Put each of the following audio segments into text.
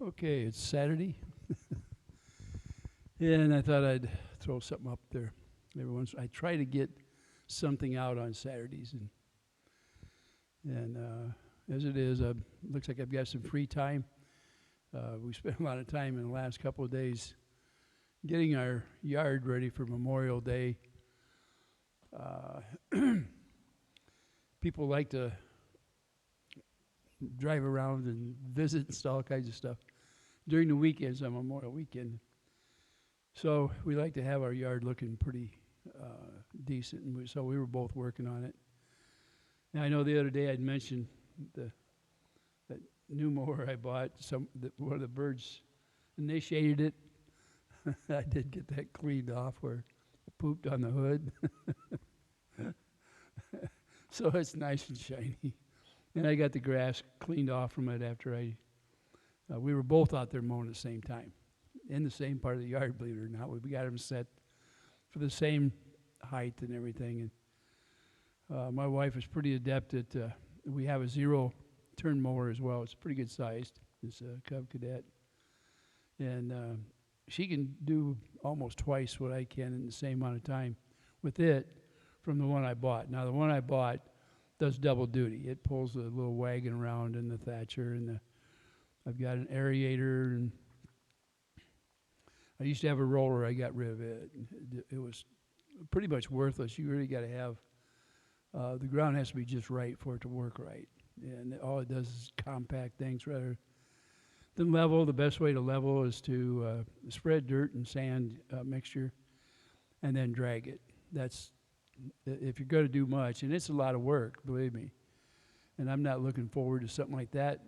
Okay, it's Saturday, and I thought I'd throw something up there. I try to get something out on Saturdays, and as it is, looks like I've got some free time. We spent a lot of time in the last couple of days getting our yard ready for Memorial Day. Uh, People like to drive around and visit and all kinds of stuff during the weekends on Memorial Weekend. So we like to have our yard looking pretty decent, and so we were both working on it. Now I know the other day I'd mentioned that new mower I bought. One of the birds initiated it. I did get that cleaned off where it pooped on the hood, so it's nice and shiny. And I got the grass cleaned off from it after we were both out there mowing at the same time, in the same part of the yard, believe it or not. We got them set for the same height and everything. And my wife is pretty adept at, we have a zero-turn mower as well. It's pretty good sized. It's a Cub Cadet. And she can do almost twice what I can in the same amount of time with it from the one I bought. Now, the one I bought does double duty. It pulls a little wagon around in the Thatcher, and I've got an aerator, and I used to have a roller. I got rid of it. It was pretty much worthless. You really got to have the ground has to be just right for it to work right, and all it does is compact things rather than level. The best way to level is to spread dirt and sand mixture, and then drag it. That's if you're going to do much, and it's a lot of work, believe me. And I'm not looking forward to something like that.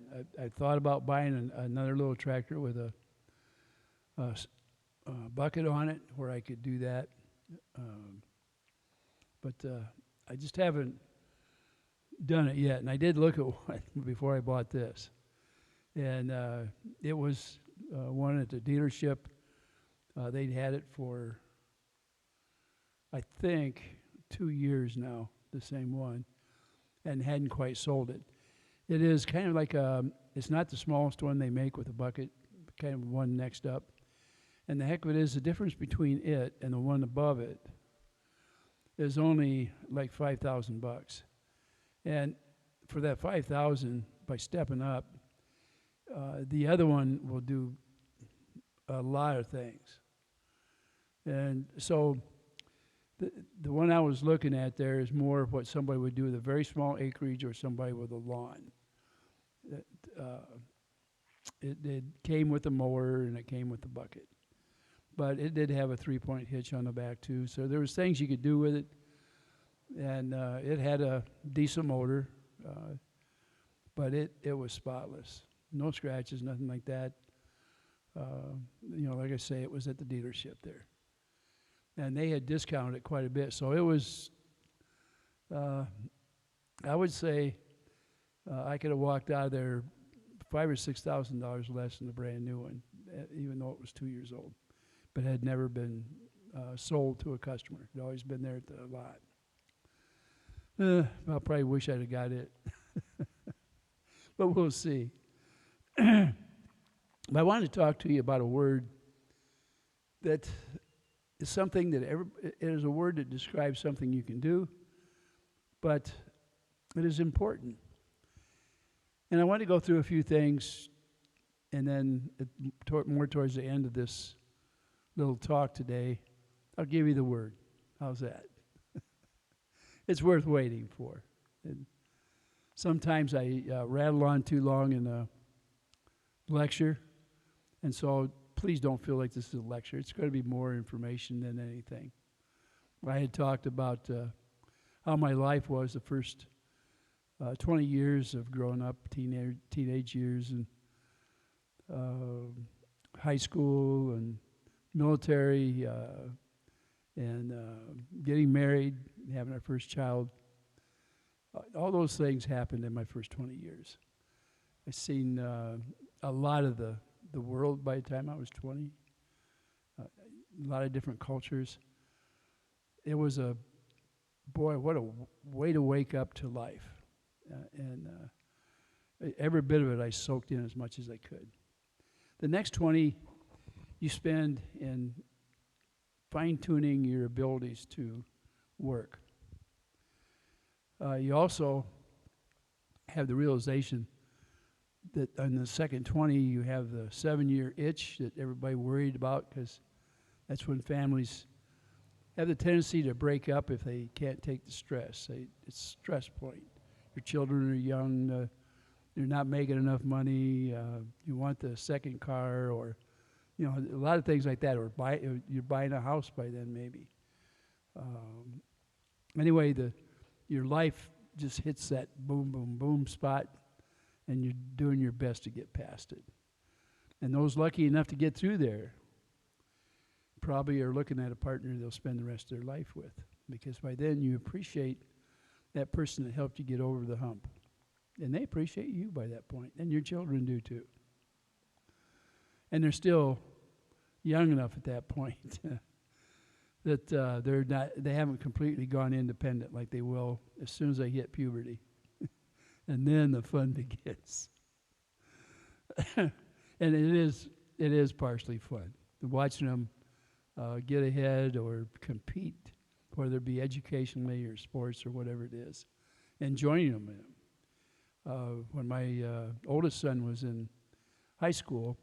I thought about buying another little tractor with a bucket on it where I could do that. But I just haven't done it yet. And I did look at one before I bought this. And it was one at the dealership. They'd had it for, I think, 2 years now, the same one, and hadn't quite sold it. It is kind of like it's not the smallest one they make with a bucket, kind of one next up. And the heck of it is, the difference between it and the one above it is only like $5,000. And for that $5,000, by stepping up, the other one will do a lot of things. And so the one I was looking at there is more of what somebody would do with a very small acreage or somebody with a lawn. It came with the mower and it came with the bucket. But it did have a 3-point hitch on the back too, so there was things you could do with it. And it had a decent motor, but it was spotless. No scratches, nothing like that. Like I say, it was at the dealership there. And they had discounted it quite a bit. So it was, I would say, I could have walked out of there $5,000 or $6,000 less than the brand new one, even though it was 2 years old, but had never been sold to a customer. It had always been there at the lot. I'll probably wish I'd have got it, but we'll see. But I wanted to talk to you about a word that is something that it is a word that describes something you can do, but it is important. And I want to go through a few things, and then more towards the end of this little talk today, I'll give you the word. How's that? It's worth waiting for. And sometimes I rattle on too long in a lecture, and so please don't feel like this is a lecture. It's going to be more information than anything. I had talked about how my life was the first 20 years of growing up, teenage years, and high school and military, and getting married, having our first child. All those things happened in my first 20 years. I've seen a lot of the world by the time I was 20, a lot of different cultures. It was what a way to wake up to life. And every bit of it I soaked in as much as I could. The next 20 you spend in fine-tuning your abilities to work. You also have the realization that on the second 20 you have the 7-year itch that everybody worried about, because that's when families have the tendency to break up if they can't take the stress. It's a stress point. Your children are young, you're not making enough money, you want the second car, or a lot of things like that, or you're buying a house by then maybe. Anyway, your life just hits that boom, boom, boom spot, and you're doing your best to get past it. And those lucky enough to get through there probably are looking at a partner they'll spend the rest of their life with, because by then you appreciate that person that helped you get over the hump. And they appreciate you by that point, and your children do too. And they're still young enough at that point that they haven't completely gone independent like they will as soon as they hit puberty. And then the fun begins. And it is partially fun, watching them get ahead or compete, whether it be educationally or sports or whatever it is, and joining them in them. When my oldest son was in high school,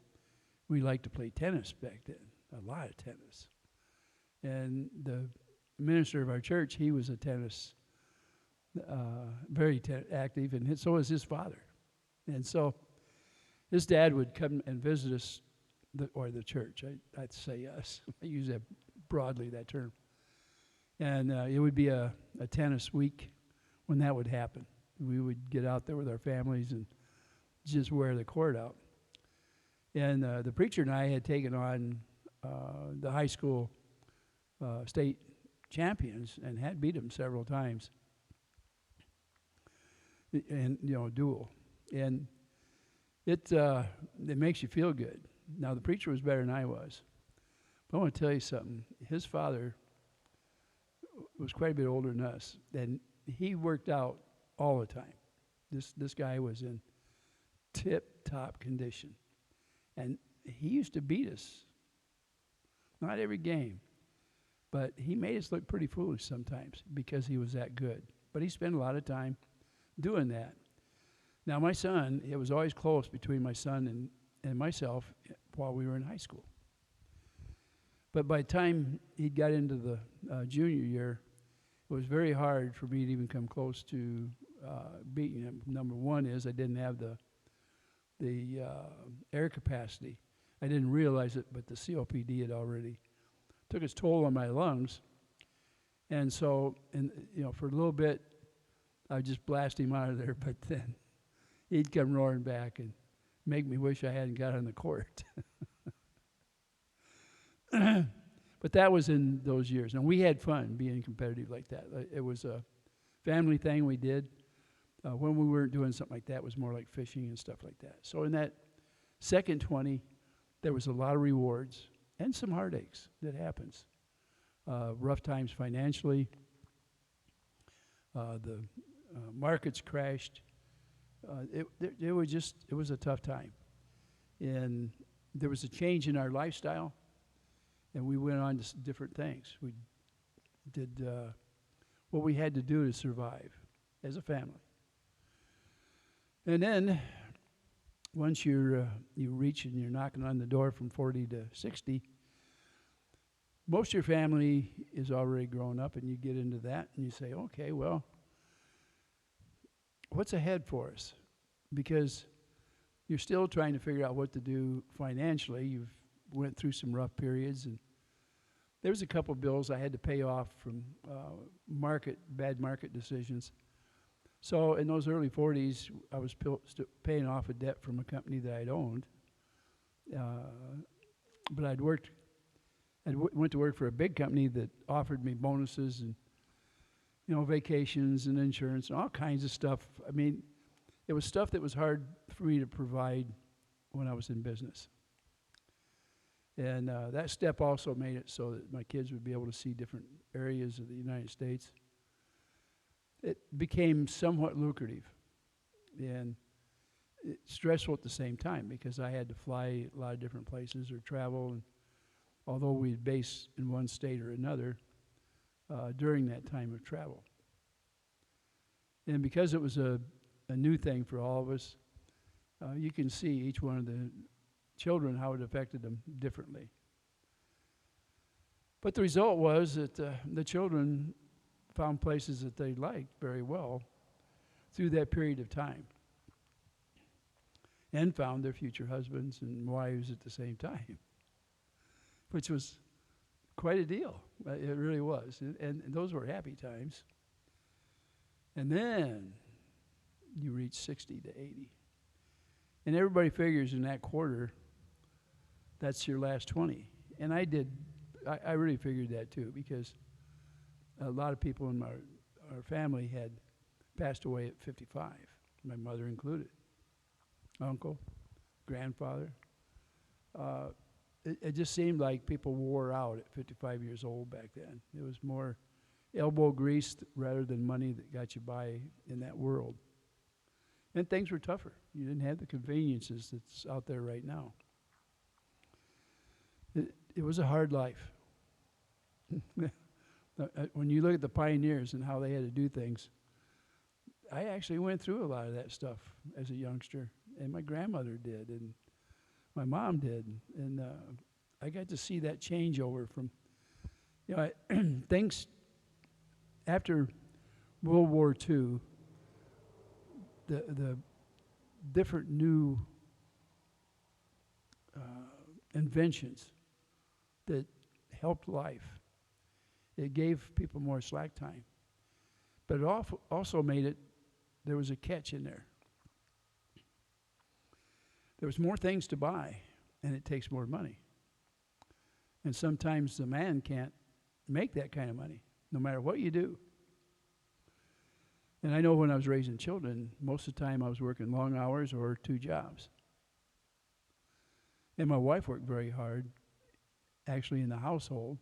we liked to play tennis back then, a lot of tennis. And the minister of our church, he was a tennis, very active, and so was his father. And so his dad would come and visit us, or the church, I'd say us. I use that broadly, that term. And it would be a tennis week when that would happen. We would get out there with our families and just wear the court out. And the preacher and I had taken on the high school state champions and had beat them several times. And, duel. And it makes you feel good. Now, the preacher was better than I was. But I want to tell you something. His father was quite a bit older than us, and he worked out all the time. This guy was in tip-top condition. And he used to beat us. Not every game. But he made us look pretty foolish sometimes because he was that good. But he spent a lot of time doing that. Now, my son, it was always close between my son and myself while we were in high school. But by the time he got into the junior year, it was very hard for me to even come close to beating him. Number one is I didn't have the air capacity. I didn't realize it, but the COPD had already took its toll on my lungs. And so, for a little bit, I would just blast him out of there, but then he'd come roaring back and make me wish I hadn't got on the court. But that was in those years. And we had fun being competitive like that. It was a family thing we did. When we weren't doing something like that, it was more like fishing and stuff like that. So in that second 20, there was a lot of rewards and some heartaches that happens. Rough times financially. The markets crashed. It was a tough time. And there was a change in our lifestyle, and we went on to different things. We did what we had to do to survive as a family. And then, once you reach and you're knocking on the door from 40 to 60, most of your family is already grown up, and you get into that, and you say, okay, well, what's ahead for us? Because you're still trying to figure out what to do financially. You've went through some rough periods, and there was a couple bills I had to pay off from bad market decisions. So in those early 40s, I was paying off a debt from a company that I'd owned. But I went to work for a big company that offered me bonuses and, vacations and insurance and all kinds of stuff. I mean, it was stuff that was hard for me to provide when I was in business. And that step also made it so that my kids would be able to see different areas of the United States. It became somewhat lucrative. And stressful at the same time because I had to fly a lot of different places or travel. And although we'd base in one state or another during that time of travel. And because it was a new thing for all of us, you can see each one of the children, how it affected them differently. But the result was that the children found places that they liked very well through that period of time and found their future husbands and wives at the same time, which was quite a deal. It really was. And those were happy times. And then you reach 60 to 80. And everybody figures in that quarter, that's your last 20. And I really figured that too, because a lot of people in our family had passed away at 55, my mother included. Uncle, grandfather. It just seemed like people wore out at 55 years old back then. It was more elbow grease rather than money that got you by in that world. And things were tougher. You didn't have the conveniences that's out there right now. It was a hard life. When you look at the pioneers and how they had to do things, I actually went through a lot of that stuff as a youngster, and my grandmother did, and my mom did, and I got to see that changeover from, things after World War II, the different new inventions that helped life. It gave people more slack time. But it also made it, there was a catch in there. There was more things to buy, and it takes more money. And sometimes the man can't make that kind of money, no matter what you do. And I know when I was raising children, most of the time I was working long hours or 2 jobs. And my wife worked very hard, actually in the household.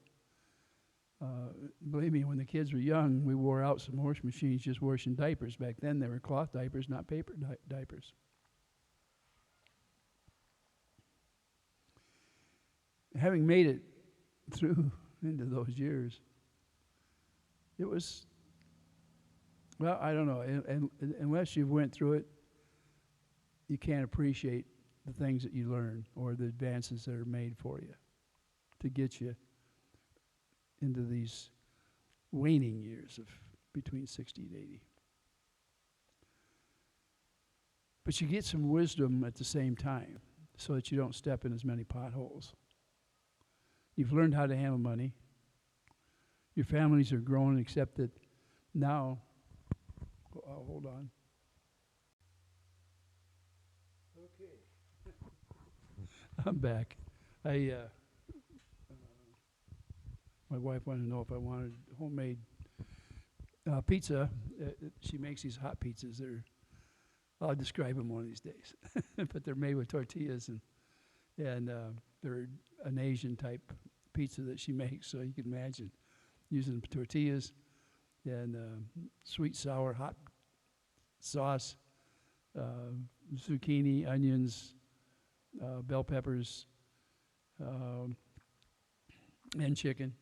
Believe me, when the kids were young, we wore out some horse machines just washing diapers. Back then, they were cloth diapers, not paper diapers. Having made it through into those years, it was, well, I don't know. And unless you've went through it, you can't appreciate the things that you learn or the advances that are made for you to get you into these waning years of between 60 and 80. But you get some wisdom at the same time so that you don't step in as many potholes. You've learned how to handle money. Your families are grown, except that now, hold on. Okay. I'm back. My wife wanted to know if I wanted homemade pizza. She makes these hot pizzas. I'll describe them one of these days. But they're made with tortillas, and they're an Asian type pizza that she makes. So you can imagine using tortillas and sweet, sour, hot sauce, zucchini, onions, bell peppers, and chicken.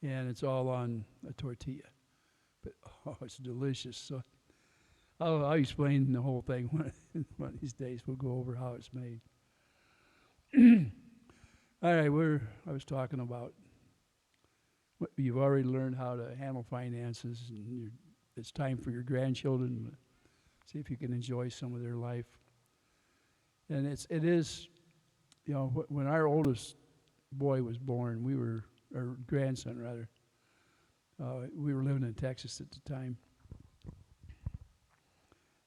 And it's all on a tortilla. But, it's delicious. So I'll explain the whole thing one of these days. We'll go over how it's made. All right, I was talking about you've already learned how to handle finances, and it's time for your grandchildren to see if you can enjoy some of their life. And it is, when our oldest boy was born, or grandson rather, we were living in Texas at the time.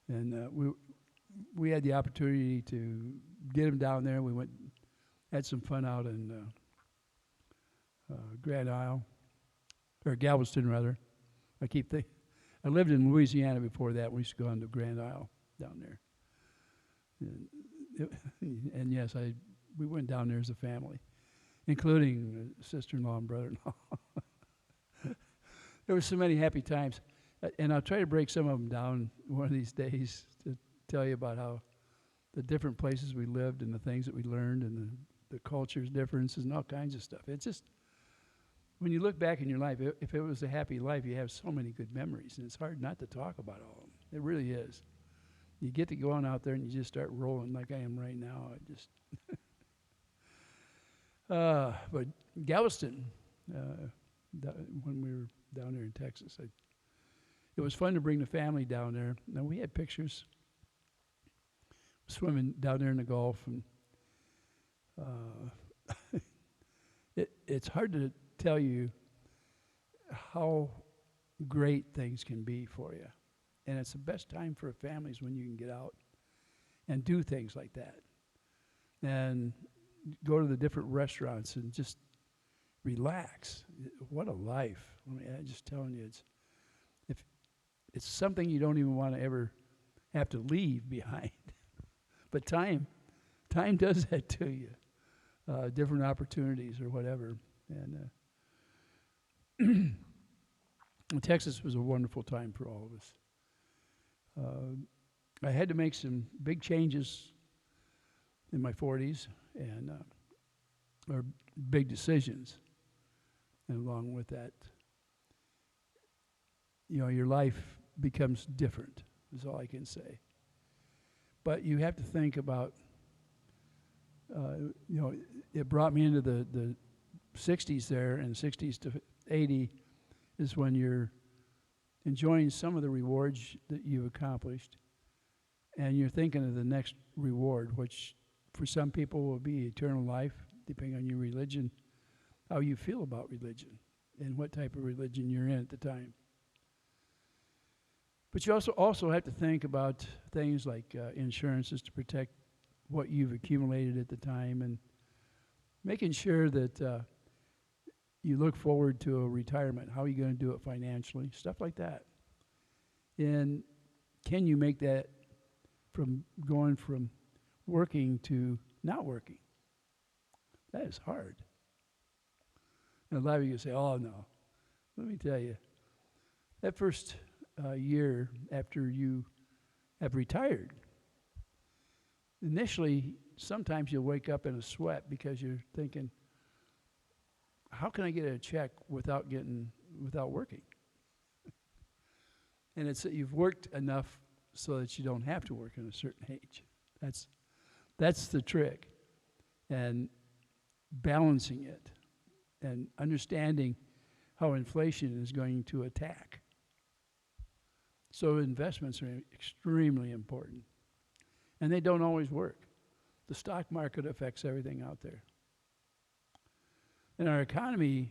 And we had the opportunity to get him down there. We had some fun out in Grand Isle, or Galveston rather. I lived in Louisiana before that. We used to go on to Grand Isle down there. And yes, we went down there as a family, including sister-in-law and brother-in-law. There were so many happy times. And I'll try to break some of them down one of these days to tell you about how the different places we lived and the things that we learned and the cultures differences and all kinds of stuff. It's just, when you look back in your life, if it was a happy life, you have so many good memories, and it's hard not to talk about all of them. It really is. You get to go on out there and you just start rolling like I am right now. I just, but Galveston, when we were down there in Texas, it was fun to bring the family down there. Now, we had pictures swimming down there in the Gulf, and it's hard to tell you how great things can be for you. And it's the best time for families when you can get out and do things like that. And go to the different restaurants and just relax. What a life. I mean, I'm just telling you, it's something you don't even want to ever have to leave behind. But time does that to you. Different opportunities or whatever. And Texas was a wonderful time for all of us. I had to make some big changes in my 40s, and or big decisions. And along with that, your life becomes different, is all I can say. But you have to think about, it brought me into the 60s there, and 60s to 80 is when you're enjoying some of the rewards that you've accomplished, and you're thinking of the next reward, which for some people will be eternal life, depending on your religion, how you feel about religion, and what type of religion you're in at the time. But you also have to think about things like insurances to protect what you've accumulated at the time, and making sure that you look forward to a retirement. How are you going to do it financially? Stuff like that. And can you make that from going from working to not working? That is hard. And a lot of you say, oh, no. Let me tell you, that first year after you have retired, initially, sometimes you'll wake up in a sweat because you're thinking, how can I get a check without working? And it's that you've worked enough so that you don't have to work at a certain age. That's the trick. And balancing it and understanding how inflation is going to attack. So investments are extremely important. And they don't always work. The stock market affects everything out there. And our economy,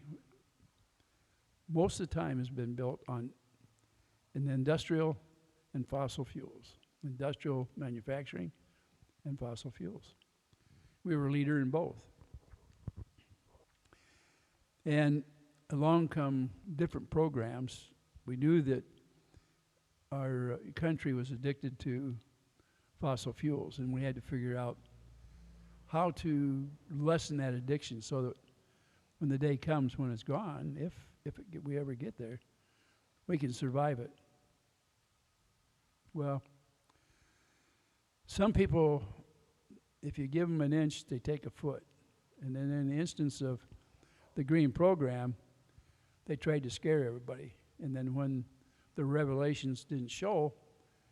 most of the time, has been built on industrial and fossil fuels, industrial manufacturing and fossil fuels. We were a leader in both. And along come different programs. We knew that our country was addicted to fossil fuels, and we had to figure out how to lessen that addiction so that when the day comes when it's gone, if we ever get there, we can survive it. Well, some people, if you give them an inch, they take a foot. And then in the instance of the green program, they tried to scare everybody. And then when the revelations didn't show,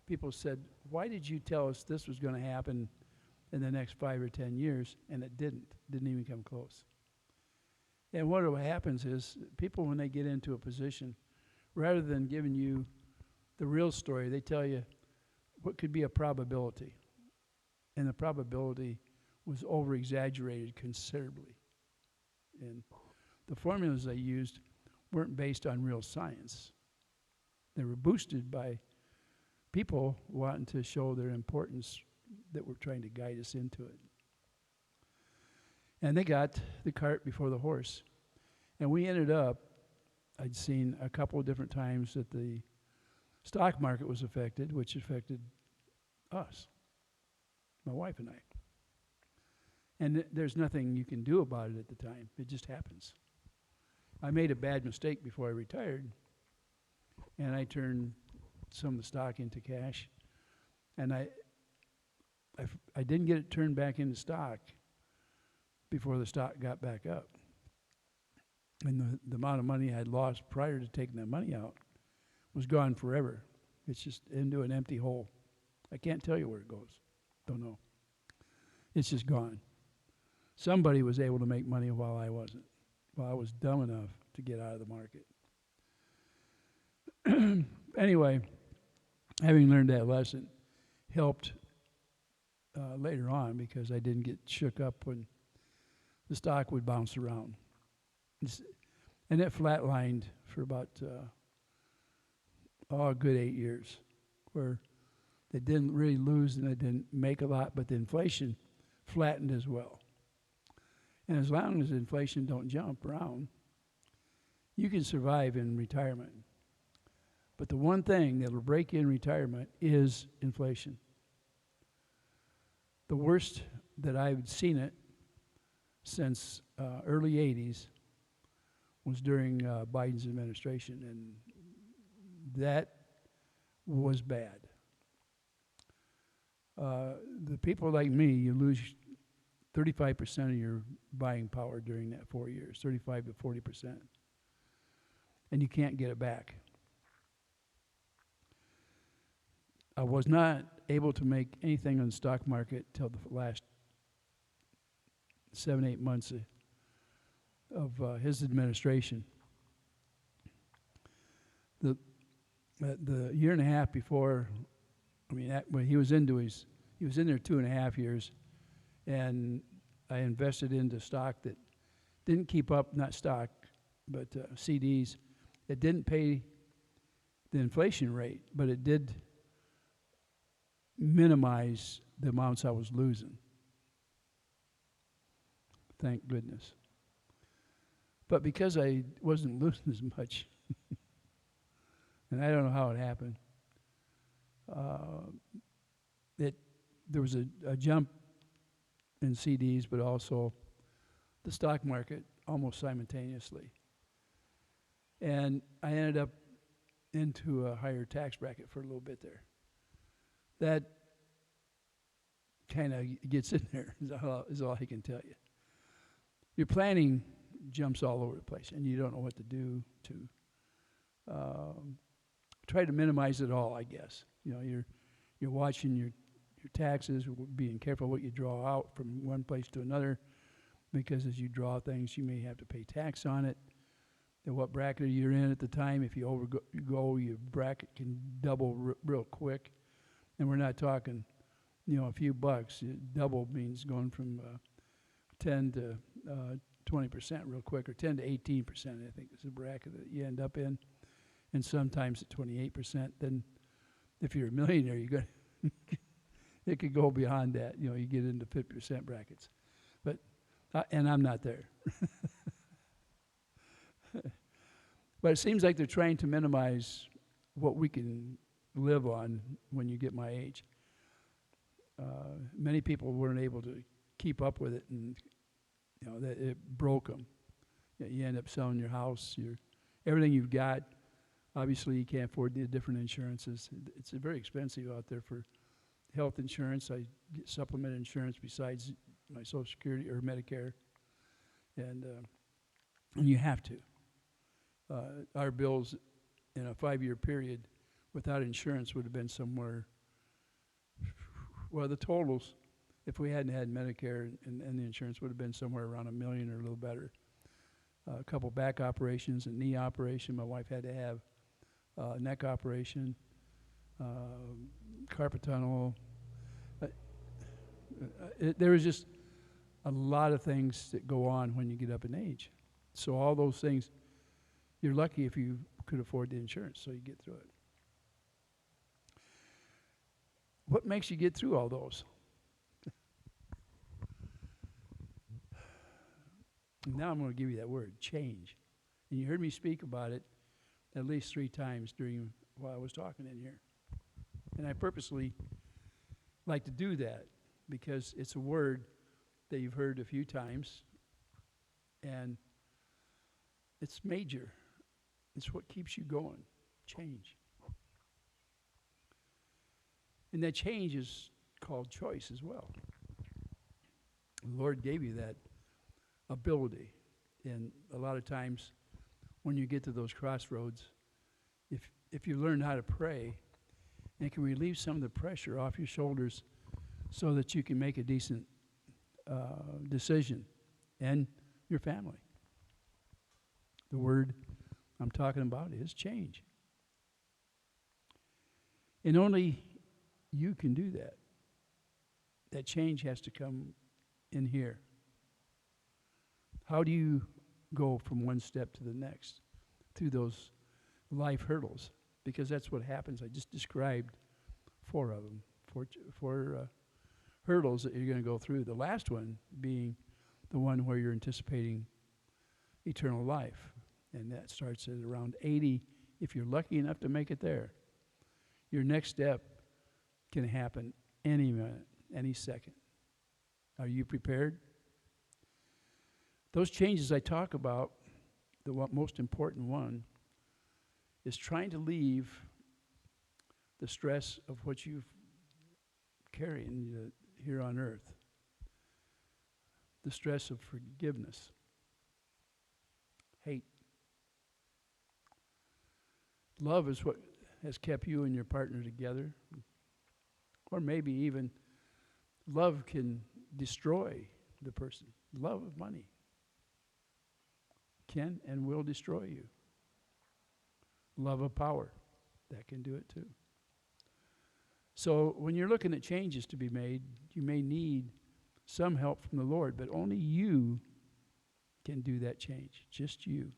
people said, why did you tell us this was going to happen in the next 5 or 10 years? And it didn't even come close. And what happens is people, when they get into a position, rather than giving you the real story, they tell you what could be a probability. And the probability was over-exaggerated considerably. And the formulas they used weren't based on real science. They were boosted by people wanting to show their importance that were trying to guide us into it. And they got the cart before the horse. And we ended up, I'd seen a couple of different times that the stock market was affected, which affected us, my wife and I. And there's nothing you can do about it at the time. It just happens. I made a bad mistake before I retired, and I turned some of the stock into cash. And I didn't get it turned back into stock before the stock got back up. And the amount of money I had lost prior to taking that money out was gone forever. It's just into an empty hole. I can't tell you where it goes. Don't know. It's just gone. Somebody was able to make money while I wasn't. While I was dumb enough to get out of the market. Anyway, having learned that lesson helped later on because I didn't get shook up when the stock would bounce around. And it flatlined for about a good 8 years, where they didn't really lose and they didn't make a lot, but the inflation flattened as well. And as long as inflation don't jump around, you can survive in retirement. But the one thing that will break you in retirement is inflation. The worst that I've seen it since early 80s was during Biden's administration, and that was bad. The people like me, you lose 35% of your buying power during that 4 years, 35 to 40%, and you can't get it back. I was not able to make anything on the stock market till the last 7-8 months of his administration. The year and a half before, when he was in there 2.5 years, and I invested into stock that didn't keep up, not stock, but CDs. It didn't pay the inflation rate, but it did minimize the amounts I was losing. Thank goodness. But because I wasn't losing as much, and I don't know how it happened, there was a jump in CDs, but also the stock market almost simultaneously. And I ended up into a higher tax bracket for a little bit there. That kind of gets in there, is all I can tell you. Your planning jumps all over the place, and you don't know what to do to try to minimize it all, I guess. You know, you're watching your taxes, being careful what you draw out from one place to another, because as you draw things, you may have to pay tax on it. And what bracket you're in at the time, if you overgo, your bracket can double real quick. And we're not talking, a few bucks. Double means going from 10 to 20% real quick, or 10 to 18%, I think is the bracket that you end up in. And sometimes at 28%. Then if you're a millionaire, it could go beyond that. You get into 50% brackets. But, and I'm not there. But it seems like they're trying to minimize what we can live on when you get my age. Many people weren't able to keep up with it, and that it broke them. You end up selling your house, everything you've got. Obviously, you can't afford the different insurances. It's very expensive out there for health insurance. I get supplement insurance besides my Social Security or Medicare, and you have to. Our bills in a 5-year period without insurance would have been somewhere, well, the totals, if we hadn't had Medicare and the insurance, would have been somewhere around $1 million or a little better. A couple back operations, a knee operation. My wife had to have a neck operation, carpal tunnel. There was just a lot of things that go on when you get up in age. So all those things, you're lucky if you could afford the insurance, so you get through it. What makes you get through all those? Now I'm going to give you that word, change. And you heard me speak about it at least 3 times while I was talking in here. And I purposely like to do that because it's a word that you've heard a few times, and it's major. It's what keeps you going, change. And that change is called choice as well. The Lord gave you that ability. And a lot of times when you get to those crossroads, if you learn how to pray, it can relieve some of the pressure off your shoulders so that you can make a decent decision and your family. The word I'm talking about is change. And only you can do that. That change has to come in here. How do you go from one step to the next through those life hurdles? Because that's what happens. I just described 4 of them, four hurdles that you're going to go through. The last one being the one where you're anticipating eternal life. And that starts at around 80, if you're lucky enough to make it there. Your next step can happen any minute, any second. Are you prepared? Those changes I talk about, the most important one is trying to leave the stress of what you've carrying here on earth. The stress of forgiveness, hate. Love is what has kept you and your partner together. Or maybe even love can destroy the person. Love of money can and will destroy you. Love of power, that can do it too. So when you're looking at changes to be made, you may need some help from the Lord, but only you can do that change, just you.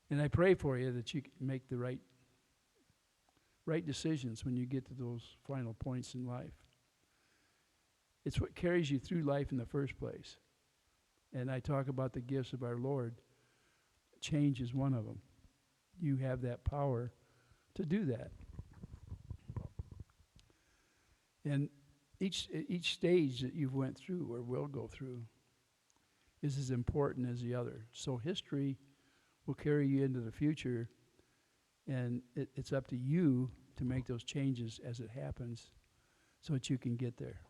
And I pray for you that you can make the right decisions when you get to those final points in life. It's what carries you through life in the first place. And I talk about the gifts of our Lord. Change is one of them. You have that power to do that. And each stage that you've went through or will go through is as important as the other. So history will carry you into the future, and it's up to you to make those changes as it happens so that you can get there.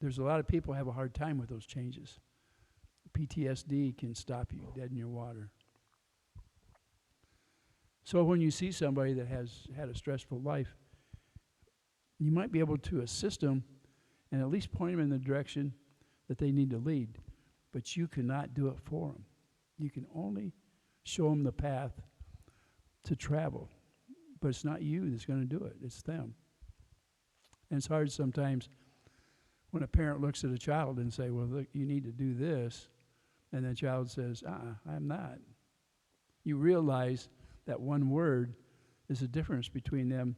There's a lot of people who have a hard time with those changes. PTSD can stop you dead in your water. So when you see somebody that has had a stressful life, you might be able to assist them and at least point them in the direction that they need to lead. But you cannot do it for them. You can only show them the path to travel. But it's not you that's going to do it. It's them. And it's hard sometimes when a parent looks at a child and say, well, look, you need to do this. And the child says, I'm not. You realize that one word is the difference between them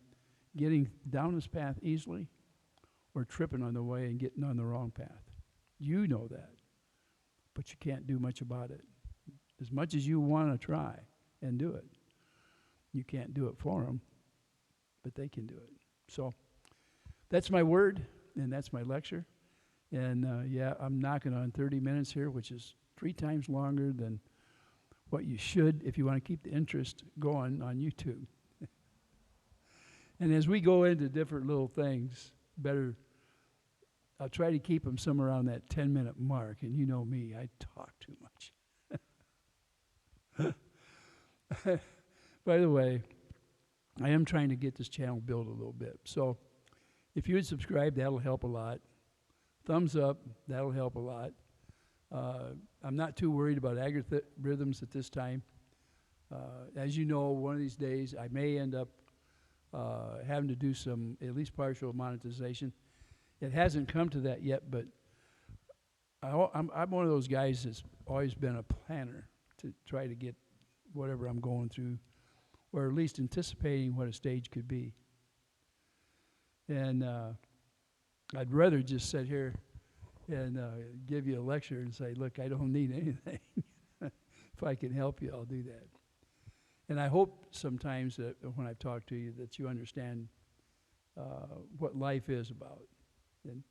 getting down this path easily or tripping on the way and getting on the wrong path. You know that, but you can't do much about it. As much as you want to try and do it, you can't do it for them, but they can do it. So that's my word, and that's my lecture. And I'm knocking on 30 minutes here, which is 3 times longer than what you should if you want to keep the interest going on YouTube. And as we go into different little things, I'll try to keep them somewhere around that 10-minute mark. And you know me, I talk too much. By the way, I am trying to get this channel built a little bit. So if you would subscribe, that'll help a lot. Thumbs up, that'll help a lot. I'm not too worried about algorithms at this time. As you know, one of these days I may end up having to do some at least partial monetization. It hasn't come to that yet, but I'm one of those guys that's always been a planner to try to get whatever I'm going through, or at least anticipating what a stage could be. And I'd rather just sit here and give you a lecture and say, look, I don't need anything. If I can help you, I'll do that. And I hope sometimes that when I talk to you that you understand what life is about. And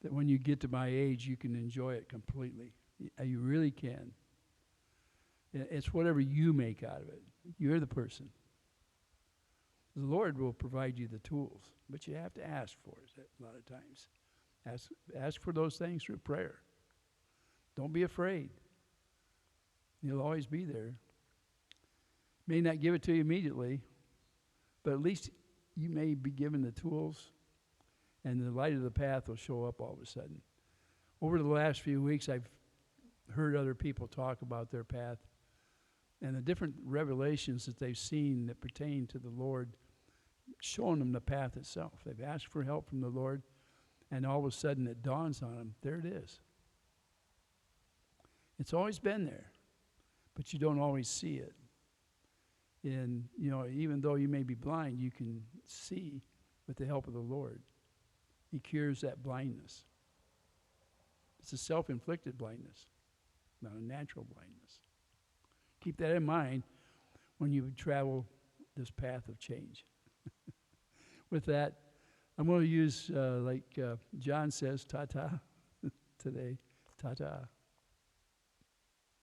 that when you get to my age, you can enjoy it completely. You really can. It's whatever you make out of it. You're the person. The Lord will provide you the tools, but you have to ask for it a lot of times. Ask for those things through prayer. Don't be afraid. He'll always be there. May not give it to you immediately, but at least you may be given the tools, and the light of the path will show up all of a sudden. Over the last few weeks, I've heard other people talk about their path and the different revelations that they've seen that pertain to the Lord, showing them the path itself. They've asked for help from the Lord, and all of a sudden it dawns on them, there it is. It's always been there, but you don't always see it. And, even though you may be blind, you can see with the help of the Lord. He cures that blindness. It's a self-inflicted blindness, not a natural blindness. Keep that in mind when you travel this path of change. With that, I'm going to use, like John says, ta-ta today. Ta-ta.